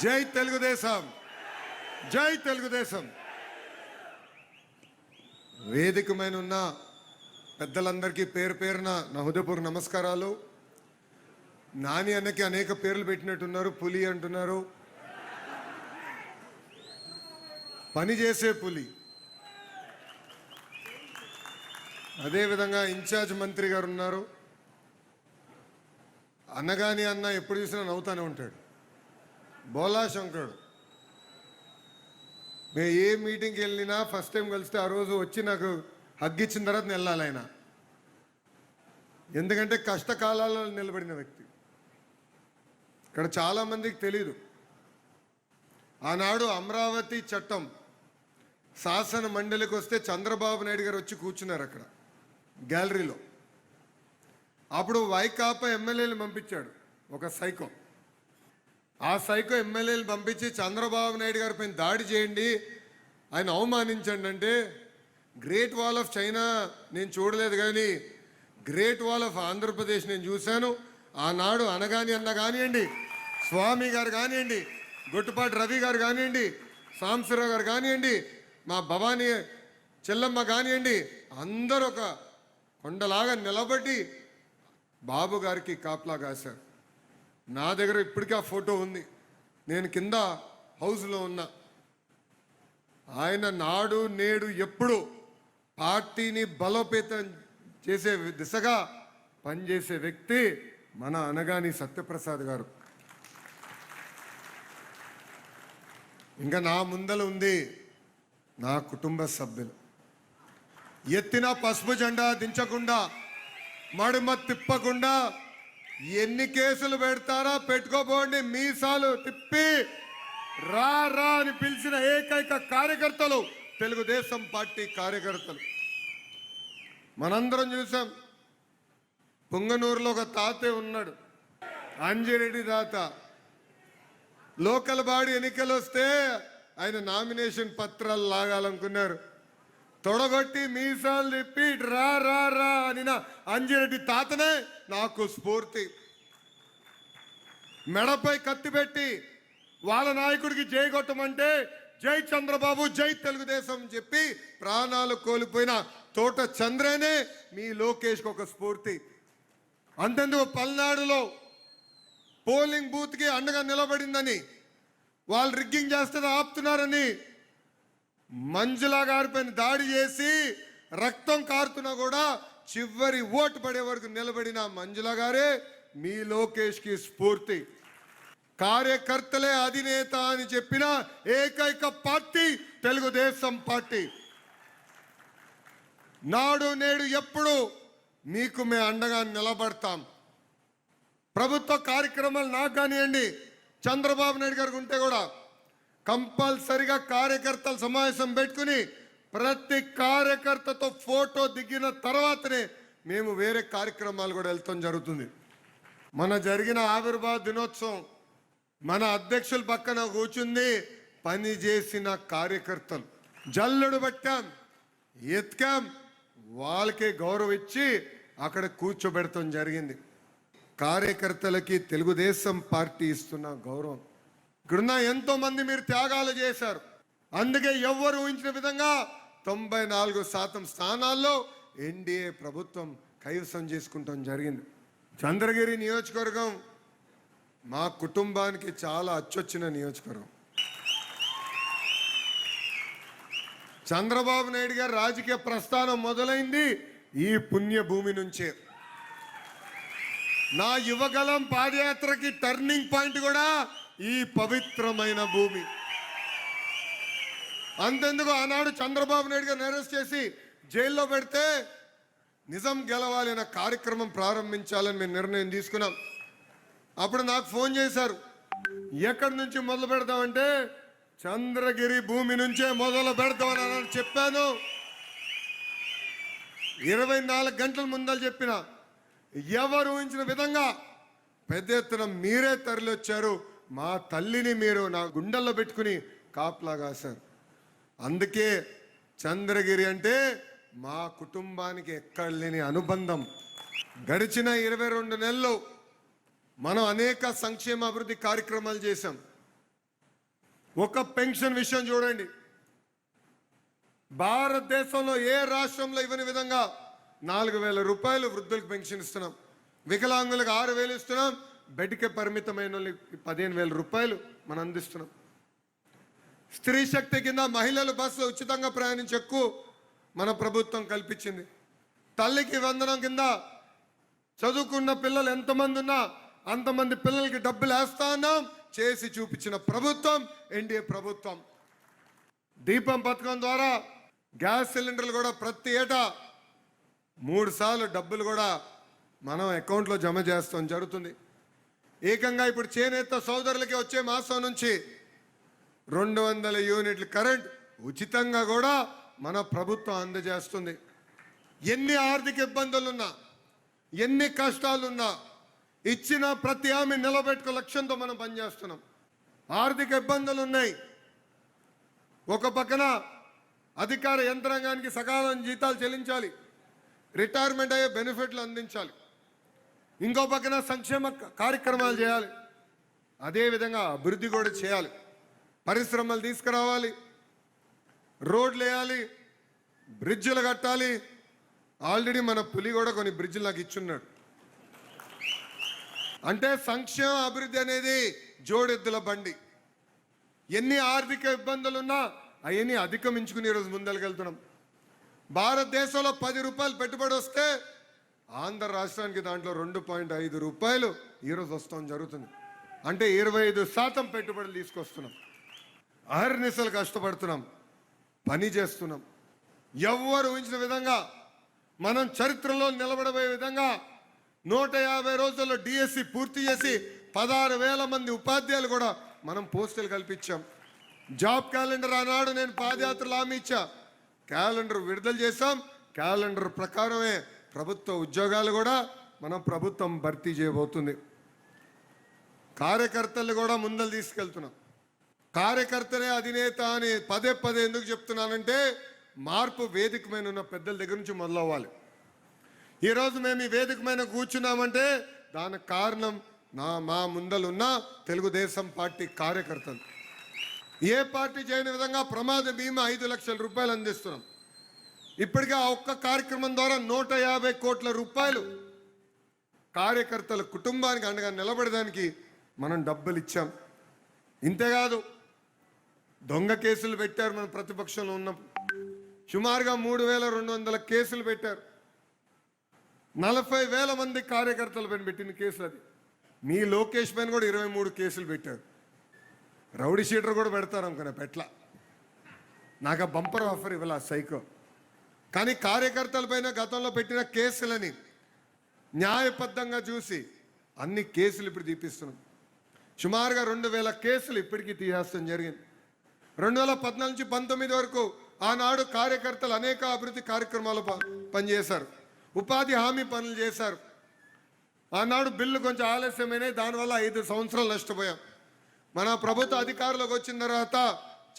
జై తెలుగుదేశం, జై తెలుగుదేశం. వేదిక మీద ఉన్న పెద్దలందరికీ పేరు పేరున నా హృదయపూర్వక నమస్కారాలు. నాని అన్నకి అనేక పేర్లు పెట్టినట్టున్నారు. పులి అంటున్నారు, పని చేసే పులి. అదేవిధంగా ఇన్ఛార్జ్ మంత్రి గారు ఉన్నారు. అన్నగాని అన్న ఎప్పుడు చూసినా నవ్వుతానే ఉంటాడు. బోలా శంకరుడు, మేము ఏ మీటింగ్కి వెళ్ళినా ఫస్ట్ టైం కలిస్తే ఆ రోజు వచ్చి నాకు హగ్గిచ్చిన తర్వాత వెళ్ళాలి ఆయన. ఎందుకంటే కష్టకాలాల్లో నిలబడిన వ్యక్తి. ఇక్కడ చాలామందికి తెలీదు, ఆనాడు అమరావతి చట్టం శాసన మండలికి వస్తే చంద్రబాబు నాయుడు గారు వచ్చి కూర్చున్నారు అక్కడ గ్యాలరీలో. అప్పుడు వైకాపా ఎమ్మెల్యేలు పంపించాడు ఒక సైకో. ఆ సైకో ఎమ్మెల్యేలు పంపించి చంద్రబాబు నాయుడు గారి పైన దాడి చేయండి, ఆయన అవమానించండి అంటే, గ్రేట్ వాల్ ఆఫ్ చైనా నేను చూడలేదు కానీ గ్రేట్ వాల్ ఆఫ్ ఆంధ్రప్రదేశ్ నేను చూశాను. ఆనాడు అనగాని అన్న కానివ్వండి, స్వామి గారు కానివ్వండి, గొట్టుపాటి రవి గారు కానివ్వండి, సాంబశివరావు గారు కానివ్వండి, మా భవానీ చెల్లమ్మ కానివ్వండి, అందరూ ఒక కొండలాగా నిలబడి బాబు గారికి కాపలా కాశారు. నా దగ్గర ఇప్పటికీ ఆ ఫోటో ఉంది. నేను కింద హౌస్లో ఉన్నా. ఆయన నాడు నేడు ఎప్పుడు పార్టీని బలోపేతం చేసే దిశగా పనిచేసే వ్యక్తి మన అనగాని సత్యప్రసాద్ గారు. ఇంకా నా ముందల ఉంది నా కుటుంబ సభ్యులు. ఎత్తిన పసుపు జెండా దించకుండా, మడుమ తిప్పకుండా, ఎన్ని కేసులు పెడతారా పెట్టుకోబోండి, మీసాలు తిప్పి రా రా అని పిలిచిన ఏకైక కార్యకర్తలు తెలుగుదేశం పార్టీ కార్యకర్తలు. మనందరం చూసాం. పుంగనూరులో ఒక తాతే ఉన్నాడు, అంజిరెడ్డి తాత. లోకల్ బాడీ ఎన్నికలు వస్తే ఆయన నామినేషన్ పత్రాలు లాగాలనుకున్నారు. తొడగొట్టి మీసాలు తిప్పి రా రా రా అని అంజిరెడ్డి తాతనే నాకు స్ఫూర్తి. మెడపై కత్తి పెట్టి వాళ్ళ నాయకుడికి జై కొట్టమంటే జై చంద్రబాబు, జై తెలుగుదేశం చెప్పి ప్రాణాలు కోల్పోయిన తోట చంద్రనే మీ లోకేష్కి ఒక స్ఫూర్తి. అంతెందుకు పల్నాడులో పోలింగ్ బూత్కి అండగా నిలబడిందని, వాళ్ళు రిగ్గింగ్ చేస్తే ఆపుతున్నారని మంజుల గారిపైన దాడి చేసి రక్తం కారుతున్నా కూడా చివరి ఓటు పడే వరకు నిలబడిన మంజుల గారే మీ లోకేష్కి స్ఫూర్తి. కార్యకర్తలే అధినేత అని చెప్పిన ఏకైక పార్టీ తెలుగుదేశం పార్టీ. నాడు నేడు ఎప్పుడు మీకు మేము అండగా నిలబడతాం. ప్రభుత్వ కార్యక్రమాలు నాకు కానివ్వండి, చంద్రబాబు నాయుడు గారికి ఉంటే కూడా కంపల్సరిగా కార్యకర్తల సమావేశం పెట్టుకుని ప్రతి కార్యకర్తతో ఫోటో దిగిన తర్వాతనే మేము వేరే కార్యక్రమాలు కూడా వెళ్తాం జరుగుతుంది. మన జరిగిన ఆవిర్భావ దినోత్సవం మన అధ్యక్షుల పక్కన కూర్చుంది పని చేసిన కార్యకర్తలు. జల్లుడు పట్టాం, ఎత్కాం, వాళ్ళకే గౌరవం ఇచ్చి అక్కడ కూర్చోబెడతాం జరిగింది. కార్యకర్తలకి తెలుగుదేశం పార్టీ ఇస్తున్న గౌరవం. ఇక్కడున్న ఎంతో మంది మీరు త్యాగాలు చేశారు. అందుకే ఎవరు ఊహించిన విధంగా 94% స్థానాల్లో ఎన్డీఏ ప్రభుత్వం కైవసం చేసుకుంటాం జరిగింది. చంద్రగిరి నియోజకవర్గం మా కుటుంబానికి చాలా అచ్చొచ్చిన నియోజకవర్గం. చంద్రబాబు నాయుడు గారు రాజకీయ ప్రస్థానం మొదలైంది ఈ పుణ్యభూమి నుంచే. నా యువగలం పాదయాత్రకి టర్నింగ్ పాయింట్ కూడా ఈ పవిత్రమైన భూమి. అంతెందుకు ఆనాడు చంద్రబాబు నాయుడు గారిని అరెస్ట్ చేసి జైల్లో పెడితే నిజం గెలవాలి అనే కార్యక్రమం ప్రారంభించాలని మేము నిర్ణయం తీసుకున్నాం. అప్పుడు నాకు ఫోన్ చేశారు, ఎక్కడి నుంచి మొదలు పెడతామంటే చంద్రగిరి భూమి నుంచే మొదలు పెడతామని చెప్పాను. 24 గంటల ముందర చెప్పిన, ఎవరు ఊహించిన విధంగా పెద్ద ఎత్తున మీరే తరలివచ్చారు. మా తల్లిని మీరు నా గుండెల్లో పెట్టుకుని కాపలా కాశారు. అందుకే చంద్రగిరి అంటే మా కుటుంబానికి ఎక్కడ లేని అనుబంధం. గడిచిన 22 నెలలు మనం అనేక సంక్షేమ అభివృద్ధి కార్యక్రమాలు చేశాం. ఒక పెన్షన్ విషయం చూడండి, భారతదేశంలో ఏ రాష్ట్రంలో ఇవ్వని విధంగా 4,000 రూపాయలు వృద్ధులకు పెన్షన్ ఇస్తున్నాం, వికలాంగులకు 6,000 ఇస్తున్నాం, బెడ్కే పరిమితమైన వాళ్ళకి 15,000 రూపాయలు మనం అందిస్తున్నాం. స్త్రీ శక్తి కింద మహిళలు బస్సులో ఉచితంగా ప్రయాణించే హక్కు మన ప్రభుత్వం కల్పించింది. తల్లికి వందనం కింద చదువుకున్న పిల్లలు ఎంతమంది ఉన్నా అంతమంది పిల్లలకి డబ్బులు వేస్తా ఉన్నాం. చేసి చూపించిన ప్రభుత్వం ఎన్డీఏ ప్రభుత్వం. దీపం పథకం ద్వారా గ్యాస్ సిలిండర్లు కూడా ప్రతి ఏటా 3 సార్లు డబ్బులు కూడా మనం అకౌంట్లో జమ చేస్తాం జరుగుతుంది. ఏకంగా ఇప్పుడు చేనేత సోదరులకి వచ్చే మాసం నుంచి 200 యూనిట్ల కరెంట్ ఉచితంగా కూడా మన ప్రభుత్వం అందజేస్తుంది. ఎన్ని ఆర్థిక ఇబ్బందులున్నా, ఎన్ని కష్టాలున్నా ఇచ్చిన ప్రతి హామీ నిలబెట్టుకో లక్ష్యంతో మనం పనిచేస్తున్నాం. ఆర్థిక ఇబ్బందులు ఉన్నాయి. ఒక పక్కన అధికార యంత్రాంగానికి సకాలం జీతాలు చెల్లించాలి, రిటైర్మెంట్ అయ్యే బెనిఫిట్లు అందించాలి, ఇంకో పక్కన సంక్షేమ కార్యక్రమాలు చేయాలి, అదేవిధంగా అభివృద్ధి కూడా చేయాలి. పరిశ్రమలు తీసుకురావాలి, రోడ్లు వేయాలి, బ్రిడ్జిలు కట్టాలి. ఆల్రెడీ మన పులి కూడా కొన్ని బ్రిడ్జిలు నాకు ఇచ్చున్నాడు. అంటే సంక్షేమ అభివృద్ధి అనేది జోడెద్దుల బండి. ఎన్ని ఆర్థిక ఇబ్బందులున్నా అవన్నీ అధిగమించుకుని ఈరోజు ముందరకెళ్తున్నాం. భారతదేశంలో 10 రూపాయలు పెట్టుబడి వస్తే ఆంధ్ర రాష్ట్రానికి దాంట్లో 2.5 రూపాయలు ఈరోజు వస్తాం జరుగుతుంది. అంటే 25% పెట్టుబడులు తీసుకొస్తున్నాం. అహర్నిశలు కష్టపడుతున్నాం, పని చేస్తున్నాం. ఎవ్వరు ఊహించిన విధంగా మనం చరిత్రలో నిలబడబోయే విధంగా 150 రోజుల్లో డిఎస్సి పూర్తి చేసి 16,000 మంది ఉపాధ్యాయులు కూడా మనం పోస్టులు కల్పించాం. జాబ్ క్యాలెండర్ ఆనాడు నేను పాదయాత్రలు హామీ ఇచ్చా, క్యాలెండర్ విడుదల చేశాం. క్యాలెండర్ ప్రకారమే ప్రభుత్వ ఉద్యోగాలు కూడా మనం ప్రభుత్వం భర్తీ చేయబోతుంది. కార్యకర్తలు కూడా ముందలు తీసుకెళ్తున్నాం. కార్యకర్తనే అధినేత అని పదే పదే ఎందుకు చెప్తున్నానంటే మార్పు వేదిక మీద ఉన్న పెద్దల దగ్గర నుంచి మొదలవ్వాలి. ఈరోజు మేము ఈ వేదిక మీద కూర్చున్నామంటే దానికి కారణం మా ముందలున్న తెలుగుదేశం పార్టీ కార్యకర్తలు. ఏ పార్టీ చేయని విధంగా ప్రమాద బీమా 5 లక్షల రూపాయలు అందిస్తున్నాం. ఇప్పటికే ఆ ఒక్క కార్యక్రమం ద్వారా 150 కోట్ల రూపాయలు కార్యకర్తల కుటుంబానికి అండగా నిలబడడానికి మనం డబ్బులు ఇచ్చాం. ఇంతేకాదు, దొంగ కేసులు పెట్టారు. మన ప్రతిపక్షంలో ఉన్నప్పుడు సుమారుగా 3,200 కేసులు పెట్టారు. 40,000 మంది కార్యకర్తల పైన పెట్టిన కేసులు. అది మీ లోకేష్ పైన కూడా 23 కేసులు పెట్టారు. రౌడీ షీటర్ కూడా పెడతారు అనుకున్నా, పెట్ల. నాకు ఆ బంపర్ ఆఫర్ ఇవ్వాలి ఆ సైకో. కానీ కార్యకర్తల పైన గతంలో పెట్టిన కేసులని న్యాయబద్ధంగా చూసి అన్ని కేసులు ఇప్పుడు తీపిస్తున్నాం. సుమారుగా 2,000 కేసులు ఇప్పటికీ తీసేస్తాం జరిగింది. 2014 నుంచి 19 వరకు ఆనాడు కార్యకర్తలు అనేక అభివృద్ధి కార్యక్రమాలు పనిచేశారు, ఉపాధి హామీ పనులు చేశారు. ఆనాడు బిల్లు కొంచెం ఆలస్యమైన, దానివల్ల 5 సంవత్సరాలు నష్టపోయాం. మన ప్రభుత్వ అధికారులకు వచ్చిన తర్వాత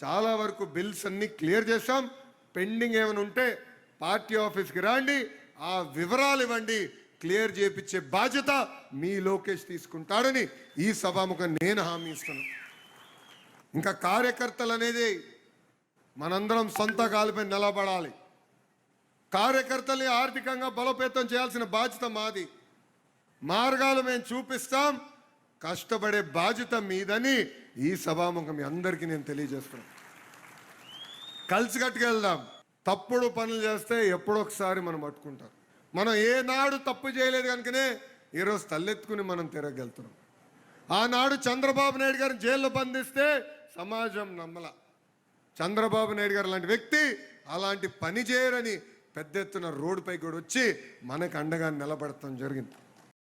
చాలా వరకు బిల్స్ అన్ని క్లియర్ చేశాం. పెండింగ్ ఏమైనా ఉంటే పార్టీ ఆఫీస్కి రండి, ఆ వివరాలు ఇవ్వండి, క్లియర్ చేయించే బాధ్యత మీ లోకేష్ తీసుకుంటాడని ఈ సభాముఖం నేను హామీ ఇస్తున్నాను. ఇంకా కార్యకర్తలు అనేది మనందరం సొంత కాలుపై నిలబడాలి. కార్యకర్తల్ని ఆర్థికంగా బలోపేతం చేయాల్సిన బాధ్యత మాది. మార్గాలు మేము చూపిస్తాం, కష్టపడే బాధ్యత మీదని ఈ సభాముఖం మీ అందరికీ నేను తెలియజేస్తున్నాను. కలిసికట్టుగా వెళ్దాం. తప్పుడు పనులు చేస్తే ఎప్పుడొకసారి మనం పట్టుకుంటాం. మనం ఏనాడు తప్పు చేయలేదు కనుకనే ఈరోజు తలెత్తుకుని మనం తిరగలుగుతున్నాం. ఆనాడు చంద్రబాబు నాయుడు గారిని జైల్లో బంధిస్తే సమాజం నమ్మల. చంద్రబాబు నాయుడు గారు లాంటి వ్యక్తి అలాంటి పని చేయరని పెద్ద ఎత్తున రోడ్డుపై కూడా వచ్చి మనకు అండగా నిలబడటం జరిగింది.